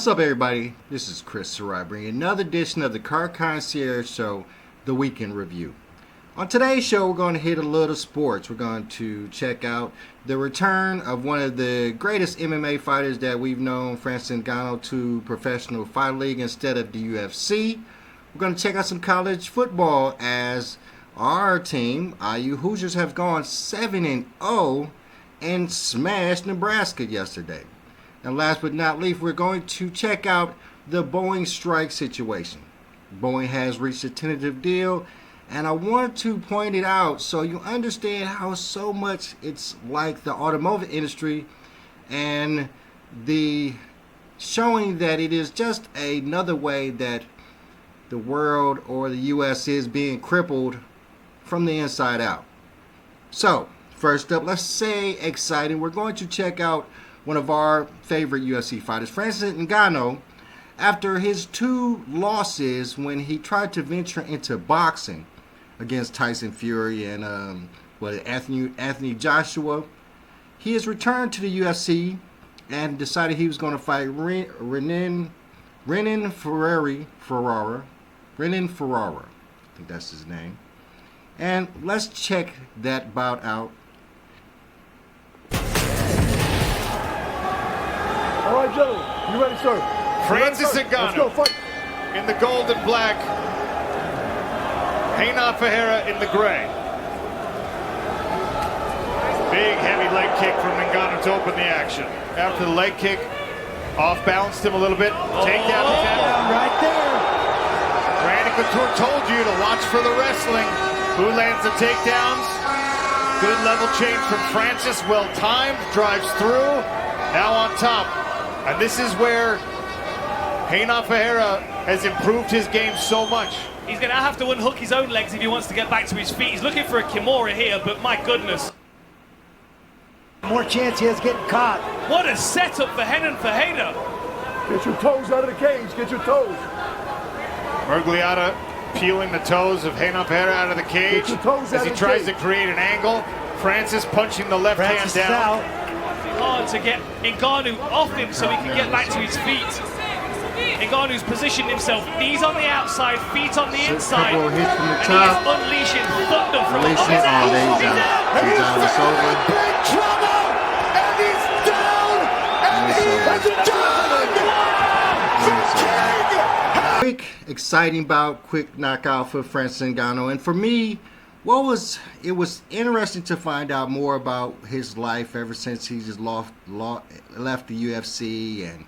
What's up, everybody? This is Chris Sarai bringing another edition of the Car Concierge Show, the Weekend Review. On today's show, we're going to hit a little sports. We're going to check out the return of one of the greatest MMA fighters that we've known, Francis Ngannou, to Professional Fight League instead of the UFC. We're going to check out some college football as our team, IU Hoosiers, have gone 7-0 and smashed Nebraska yesterday. And last but not least, we're going to check out the Boeing strike situation. Boeing has reached a tentative deal, and I want to point it out so you understand how so much it's like the automotive industry and the showing that it is just another way that the world or the U.S. is being crippled from the inside out. So, first up, let's say exciting. We're going to check out one of our favorite UFC fighters, Francis Ngannou, after his 2 losses when he tried to venture into boxing against Tyson Fury and Anthony Joshua. He has returned to the UFC and decided he was going to fight Renan Ferrara. I think that's his name. And let's check that bout out. All right, gentlemen, you ready, sir? Francis Ngannou in the gold and black. Renan Ferreira in the gray. Big heavy leg kick from Ngannou to open the action. After the leg kick, off-balanced him a little bit. Takedown right there. Randy Couture told you to watch for the wrestling. Who lands the takedowns? Good level change from Francis. Well timed, drives through. Now on top. And this is where Renan Ferreira has improved his game so much. He's going to have to unhook his own legs if he wants to get back to his feet. He's looking for a Kimura here, but my goodness. More chance he has getting caught. What a setup for Renan Ferreira. Get your toes out of the cage. Get your toes. Mergliata peeling the toes of Renan Ferreira out of the cage as he tries to create an angle. Francis punching the left hand down. Hard to get Ngannou off him so he can get back to his feet. Ngannou's positioned himself, knees on the outside, feet on the inside. Couple of hits from the and top. he is unleashing thunder from Releasing the it. Oh, there he's out. He's out. It's over. Big trouble! And he's down! And he is done! Quick, exciting bout, quick knockout for Francis Ngannou. And for me, it was interesting to find out more about his life ever since he just left the UFC and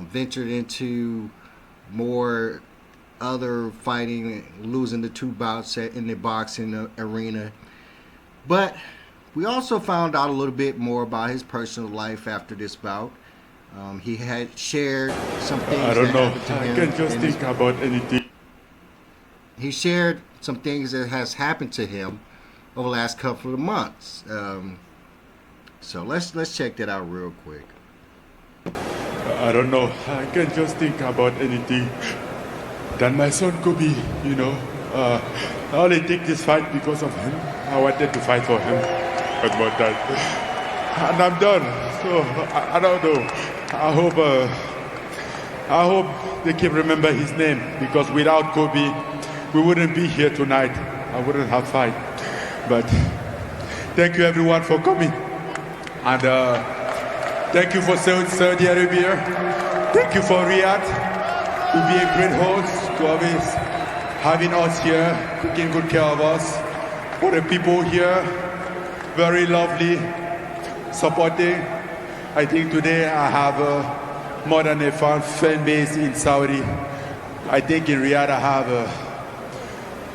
ventured into more other fighting, losing the 2 bouts in the boxing arena. But we also found out a little bit more about his personal life after this bout. He had shared some things. I don't know. Happened to him I can't just think about anything. He shared some things that has happened to him over the last couple of months. So let's check that out real quick. I don't know. I can't just think about anything. That my son could be, I only take this fight because of him. I wanted to fight for him. But more time. And I'm done. So I don't know. I hope they can remember his name, because without Kobe, we wouldn't be here tonight. I wouldn't have fight. But thank you everyone for coming. And thank you for Saudi Arabia. Thank you for Riyadh to be a great host, to always having us here, taking good care of us. For the people here, very lovely, supporting. I think today I have more than a fan base in Saudi. I think in Riyadh I have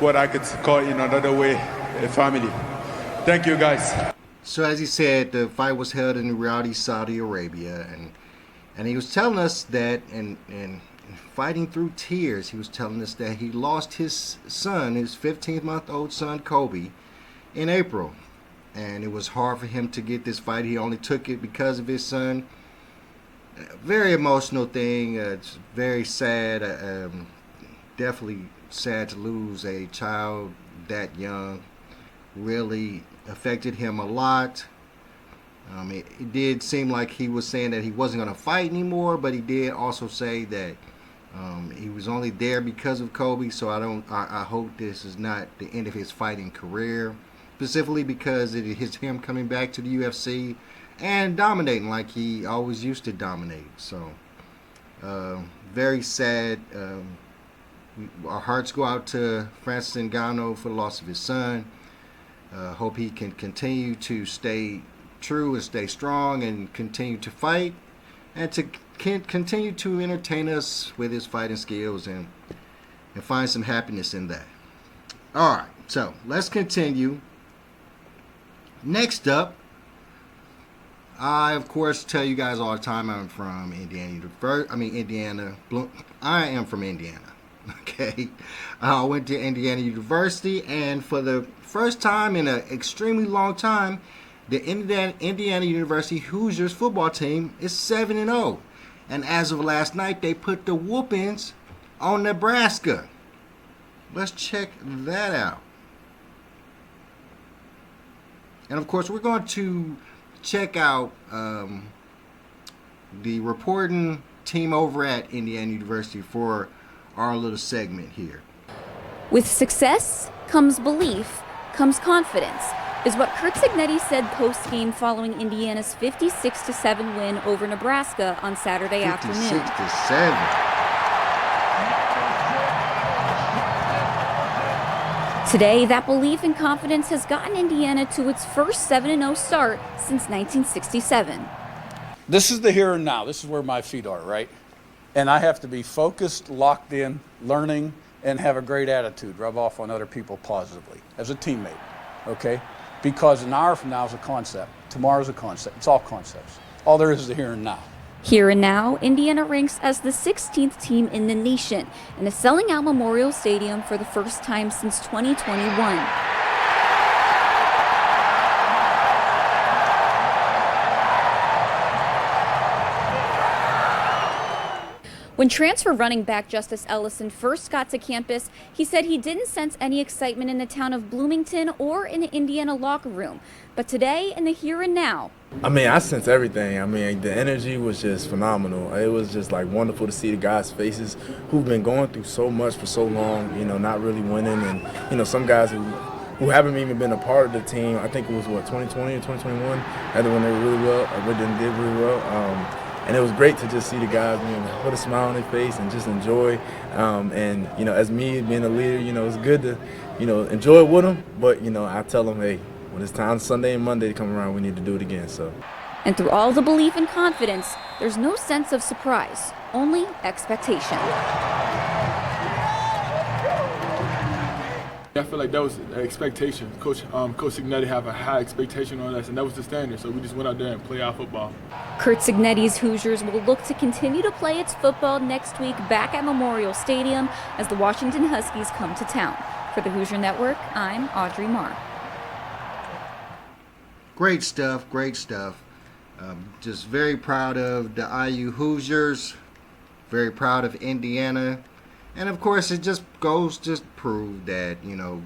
what I could call in another way, a family. Thank you guys. So as he said, the fight was held in Riyadh, Saudi Arabia, and he was telling us that, and fighting through tears, he was telling us that he lost his son, his 15-month-old son, Kobe, in April. And it was hard for him to get this fight. He only took it because of his son. Very emotional thing. It's very sad. Definitely sad to lose a child that young. Really affected him a lot. It did seem like he was saying that he wasn't going to fight anymore, but he did also say that he was only there because of Kobe. So I hope this is not the end of his fighting career, specifically because it is him coming back to the UFC and dominating like he always used to dominate. So very sad. Our hearts go out to Francis Ngannou for the loss of his son. Hope he can continue to stay true and stay strong and continue to fight and to continue to entertain us with his fighting skills and find some happiness in that. All right, so let's continue. Next up, I of course tell you guys all the time I'm from Indiana. I am from Indiana. Okay, I went to Indiana University, and for the first time in an extremely long time, the Indiana University Hoosiers football team is 7-0. And as of last night, they put the whoopings on Nebraska. Let's check that out. And of course, we're going to check out the reporting team over at Indiana University for our little segment here. With success comes belief, comes confidence, is what Curt Cignetti said post-game following Indiana's 56-7 win over Nebraska on Saturday afternoon. 56-7. Today, that belief and confidence has gotten Indiana to its first 7-0 start since 1967. This is the here and now. This is where my feet are, right? And I have to be focused, locked in, learning, and have a great attitude, rub off on other people positively as a teammate, okay? Because an hour from now is a concept. Tomorrow's a concept. It's all concepts. All there is the here and now. Here and now, Indiana ranks as the 16th team in the nation and is selling out Memorial Stadium for the first time since 2021. When transfer running back Justice Ellison first got to campus, he said he didn't sense any excitement in the town of Bloomington or in the Indiana locker room. But today, in the here and now, I sense everything. The energy was just phenomenal. It was just like wonderful to see the guys' faces who've been going through so much for so long, not really winning. And, some guys who haven't even been a part of the team, I think it was, 2020 or 2021, had to win it really well, or did really well. And it was great to just see the guys, put a smile on their face and just enjoy. As me being a leader, it's good to, enjoy it with them. But, I tell them, hey, when it's time Sunday and Monday to come around, we need to do it again. So. And through all the belief and confidence, there's no sense of surprise, only expectation. I feel like that was an expectation. Coach Cignetti have a high expectation on us, and that was the standard. So we just went out there and played our football. Curt Cignetti's Hoosiers will look to continue to play its football next week back at Memorial Stadium as the Washington Huskies come to town. For the Hoosier Network, I'm Audrey Marr. Great stuff, great stuff. Just very proud of the IU Hoosiers. Very proud of Indiana. And of course, it just goes to prove that,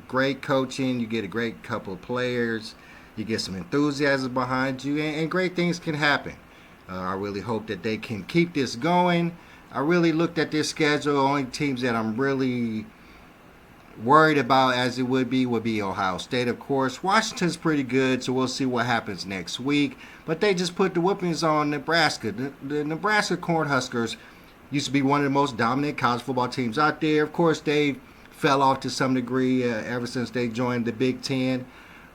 great coaching, you get a great couple of players, you get some enthusiasm behind you, and great things can happen. I really hope that they can keep this going. I really looked at their schedule. The only teams that I'm really worried about, as it would be Ohio State, of course. Washington's pretty good, so we'll see what happens next week. But they just put the whoopings on Nebraska. The Nebraska Cornhuskers used to be one of the most dominant college football teams out there. Of course, they fell off to some degree ever since they joined the Big Ten.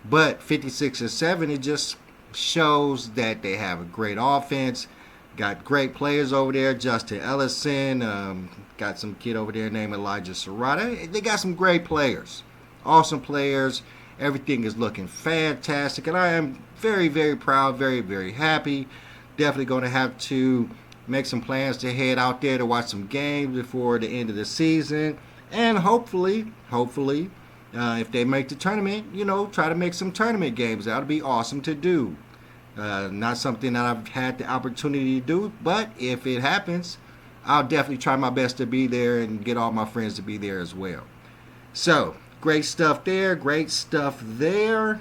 But 56-7, it just shows that they have a great offense. Got great players over there. Justin Ellison, got some kid over there named Elijah Serrata. They got some great players, awesome players. Everything is looking fantastic, and I am very, very proud, very, very happy. Definitely going to have to make some plans to head out there to watch some games before the end of the season, and hopefully, if they make the tournament, try to make some tournament games. That would be awesome to do. Not something that I've had the opportunity to do, but if it happens, I'll definitely try my best to be there and get all my friends to be there as well. So, great stuff there, great stuff there.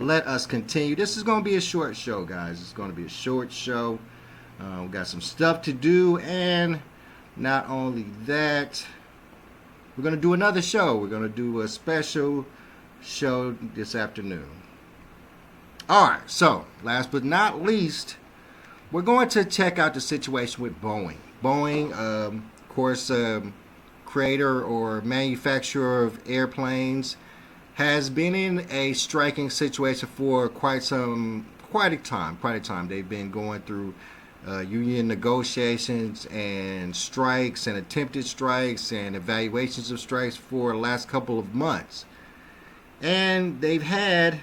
let us continue. This is going to be a short show, guys. It's going to be a short show. We got some stuff to do, and not only that, we're going to do another show. We're going to do a special show this afternoon. All right, so last but not least, we're going to check out the situation with Boeing. Boeing, of course, creator or manufacturer of airplanes, has been in a striking situation for quite a time. They've been going through union negotiations and strikes and attempted strikes and evaluations of strikes for the last couple of months. And they've had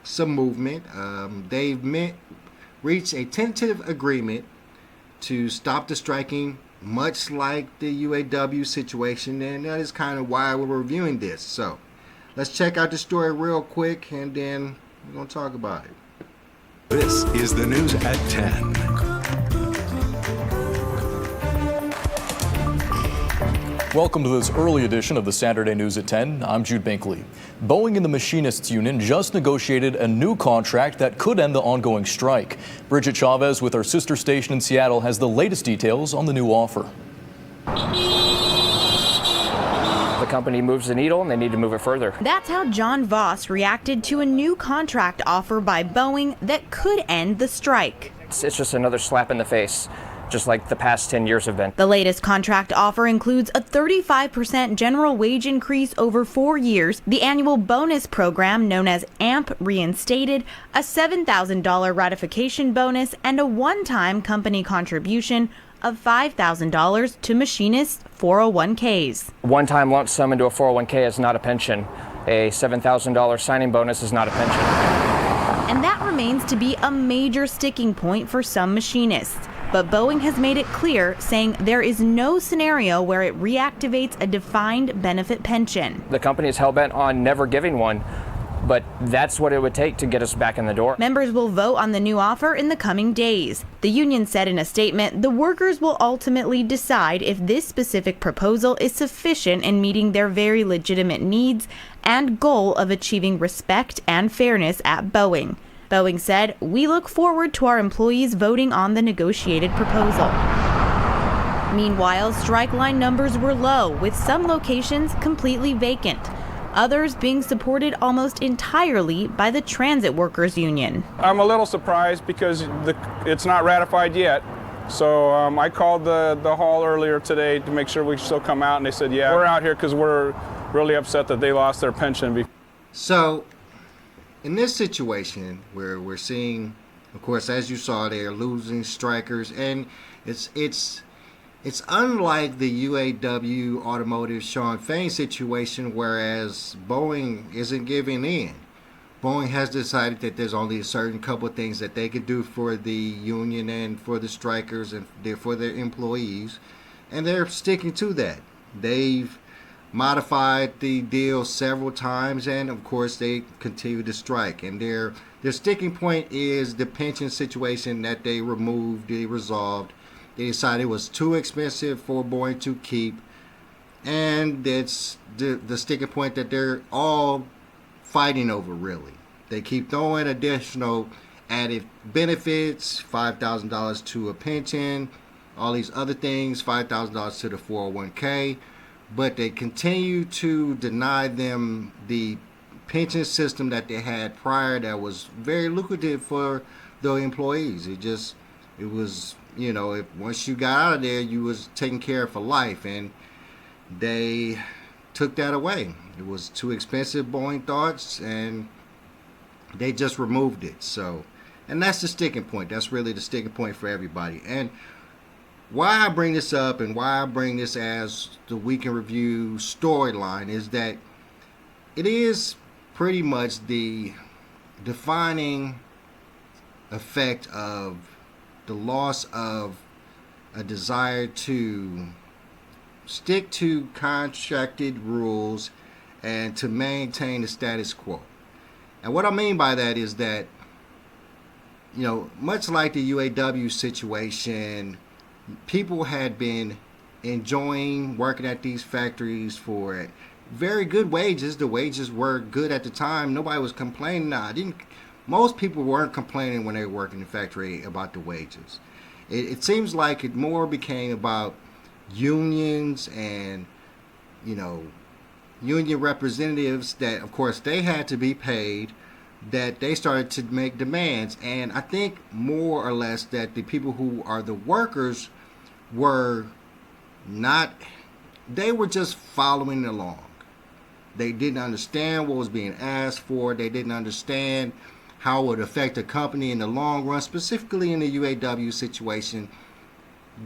some movement. They've reached a tentative agreement to stop the striking, much like the UAW situation, and that is kind of why we're reviewing this. So let's check out the story real quick, and then we're going to talk about it. This is the news at 10. Welcome to this early edition of the Saturday News at 10. I'm Jude Binkley. Boeing and the Machinists Union just negotiated a new contract that could end the ongoing strike. Bridget Chavez with our sister station in Seattle has the latest details on the new offer. The company moves the needle and they need to move it further. That's how John Voss reacted to a new contract offer by Boeing that could end the strike. It's just another slap in the face, just like the past 10 years have been. The latest contract offer includes a 35% general wage increase over 4 years, the annual bonus program known as AMP reinstated, a $7,000 ratification bonus, and a one-time company contribution of $5,000 to machinists' 401ks. One-time lump sum into a 401k is not a pension. A $7,000 signing bonus is not a pension. And that remains to be a major sticking point for some machinists. But Boeing has made it clear, saying there is no scenario where it reactivates a defined benefit pension. The company is hell-bent on never giving one, but that's what it would take to get us back in the door. Members will vote on the new offer in the coming days. The union said in a statement, the workers will ultimately decide if this specific proposal is sufficient in meeting their very legitimate needs and goal of achieving respect and fairness at Boeing. Boeing said, we look forward to our employees voting on the negotiated proposal. Meanwhile, strike line numbers were low, with some locations completely vacant, others being supported almost entirely by the Transit Workers Union. I'm a little surprised because it's not ratified yet. So I called the hall earlier today to make sure we still come out, and they said, yeah, we're out here because we're really upset that they lost their pension. So in this situation where we're seeing, of course, as you saw, they are losing strikers, and it's unlike the UAW Automotive Sean Fain situation, whereas Boeing isn't giving in. Boeing has decided that there's only a certain couple of things that they could do for the union and for the strikers and for their employees, and they're sticking to that. They've modified the deal several times, and of course they continue to strike, and their sticking point is the pension situation that they resolved. They decided it was too expensive for Boeing to keep, and it's the sticking point that they're all fighting over, really. They keep throwing additional added benefits, $5,000 to a pension, all these other things, $5,000 to the 401k, but they continue to deny them the pension system that they had prior that was very lucrative for the employees. It was, you know, if once you got out of there, you was taken care of for life, and they took that away. It was too expensive, Boeing thought, and they just removed it. So, and that's the sticking point. That's really the sticking point for everybody. And why I bring this up and why I bring this as the Week in Review storyline is that it is pretty much the defining effect of the loss of a desire to stick to contracted rules and to maintain the status quo. And what I mean by that is that, you know, much like the UAW situation, people had been enjoying working at these factories for very good wages. The wages were good at the time. Nobody was complaining. Most people weren't complaining when they were working in the factory about the wages. It seems like it more became about unions and, union representatives that, of course, they had to be paid, that they started to make demands. And I think more or less that the people who are the workers were not, they were just following along. They didn't understand what was being asked for. They didn't understand how it would affect the company in the long run, specifically in the UAW situation.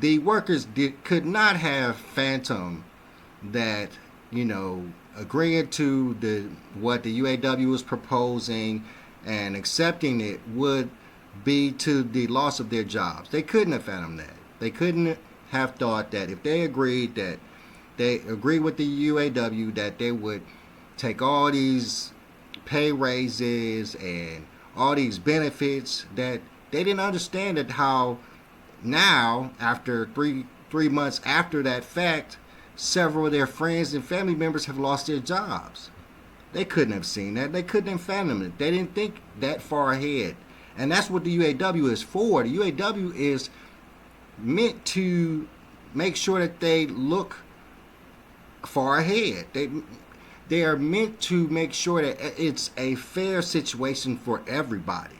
The workers could not have phantom that, agreeing to what the UAW was proposing and accepting it would be to the loss of their jobs. They couldn't have fathomed that. They couldn't have thought that if they agreed with the UAW that they would take all these pay raises and all these benefits, that they didn't understand that how now, after three months after that fact, several of their friends and family members have lost their jobs. They couldn't have seen that. They couldn't have fathomed it. They didn't think that far ahead. And that's what the UAW is for. The UAW is meant to make sure that they look far ahead. They are meant to make sure that it's a fair situation for everybody.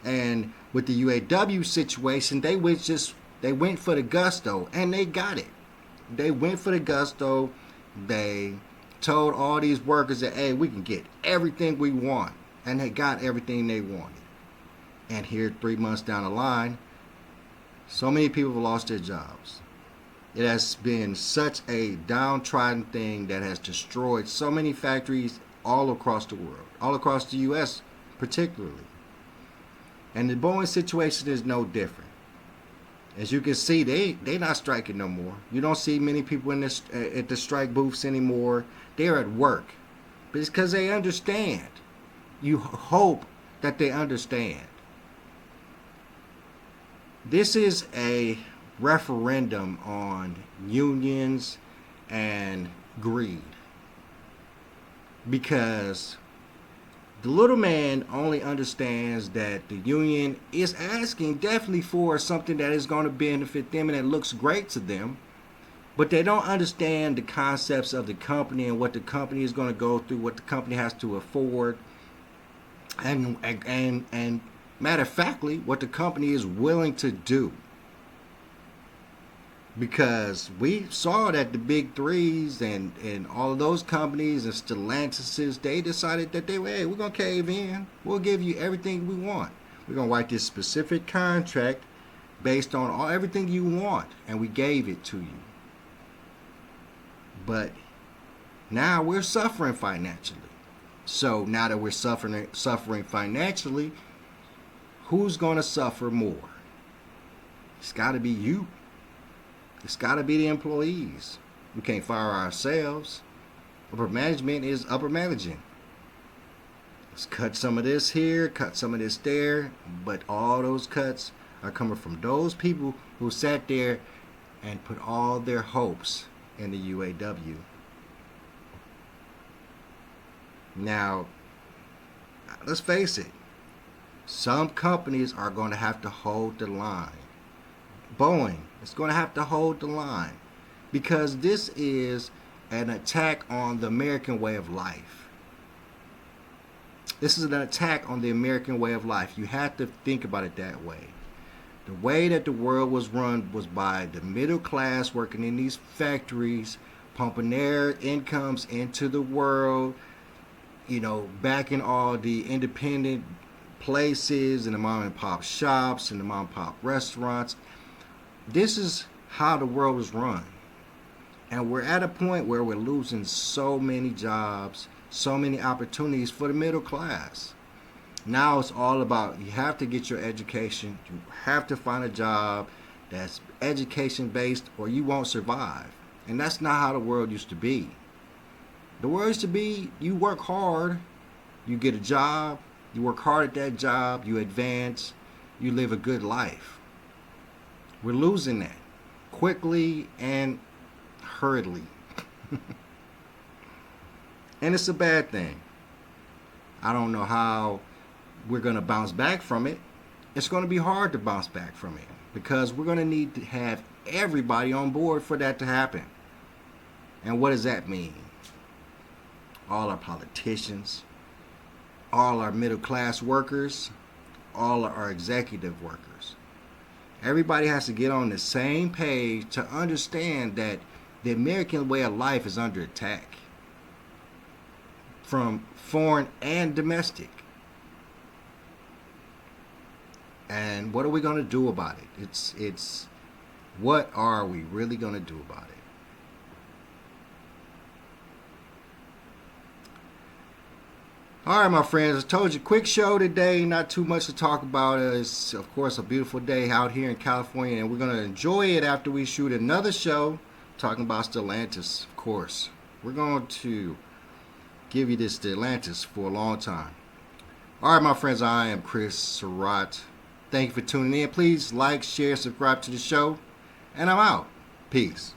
And with the UAW situation, they went for the gusto, and they got it. They went for the gusto. They told all these workers that, hey, we can get everything we want. And they got everything they wanted. And here, 3 months down the line, so many people have lost their jobs. It has been such a downtrodden thing that has destroyed so many factories all across the world, all across the U.S. particularly. And the Boeing situation is no different. As you can see, they're not striking no more. You don't see many people at the strike booths anymore. They're at work. But it's because they understand. You hope that they understand. This is a referendum on unions and greed, because the little man only understands that the union is asking definitely for something that is going to benefit them and that looks great to them, but they don't understand the concepts of the company and what the company is going to go through, what the company has to afford, and matter of factly, what the company is willing to do. Because we saw that the big threes and all of those companies and Stellantis, they decided that we're going to cave in. We'll give you everything we want. We're going to write this specific contract based on everything you want, and we gave it to you. But now we're suffering financially. So now that we're suffering financially, who's going to suffer more? It's got to be you. It's got to be the employees. We can't fire ourselves. Upper management is upper managing. Let's cut some of this here, cut some of this there, but all those cuts are coming from those people who sat there and put all their hopes in the UAW. Now, let's face it. Some companies are going to have to hold the line. Boeing is going to have to hold the line, because this is an attack on the American way of life. This is an attack on the American way of life. You have to think about it that way. The way that the world was run was by the middle class working in these factories, pumping their incomes into the world, backing all the independent places and the mom and pop shops and the mom and pop restaurants. This is how the world is run. And we're at a point where we're losing so many jobs, so many opportunities for the middle class. Now it's all about, you have to get your education. You have to find a job that's education based or you won't survive. And that's not how the world used to be. The world used to be, you work hard, you get a job, you work hard at that job, you advance, you live a good life. We're losing that quickly and hurriedly. And it's a bad thing. I don't know how we're going to bounce back from it. It's going to be hard to bounce back from it because we're going to need to have everybody on board for that to happen. And what does that mean? All our politicians, all our middle class workers, all our executive workers. Everybody has to get on the same page to understand that the American way of life is under attack from foreign and domestic. And what are we going to do about it? It's what are we really going to do about it? All right, my friends, I told you, quick show today, not too much to talk about. It's, of course, a beautiful day out here in California, and we're going to enjoy it after we shoot another show talking about Stellantis, of course. We're going to give you this Stellantis for a long time. All right, my friends, I am Chris Surratt. Thank you for tuning in. Please like, share, subscribe to the show, and I'm out. Peace.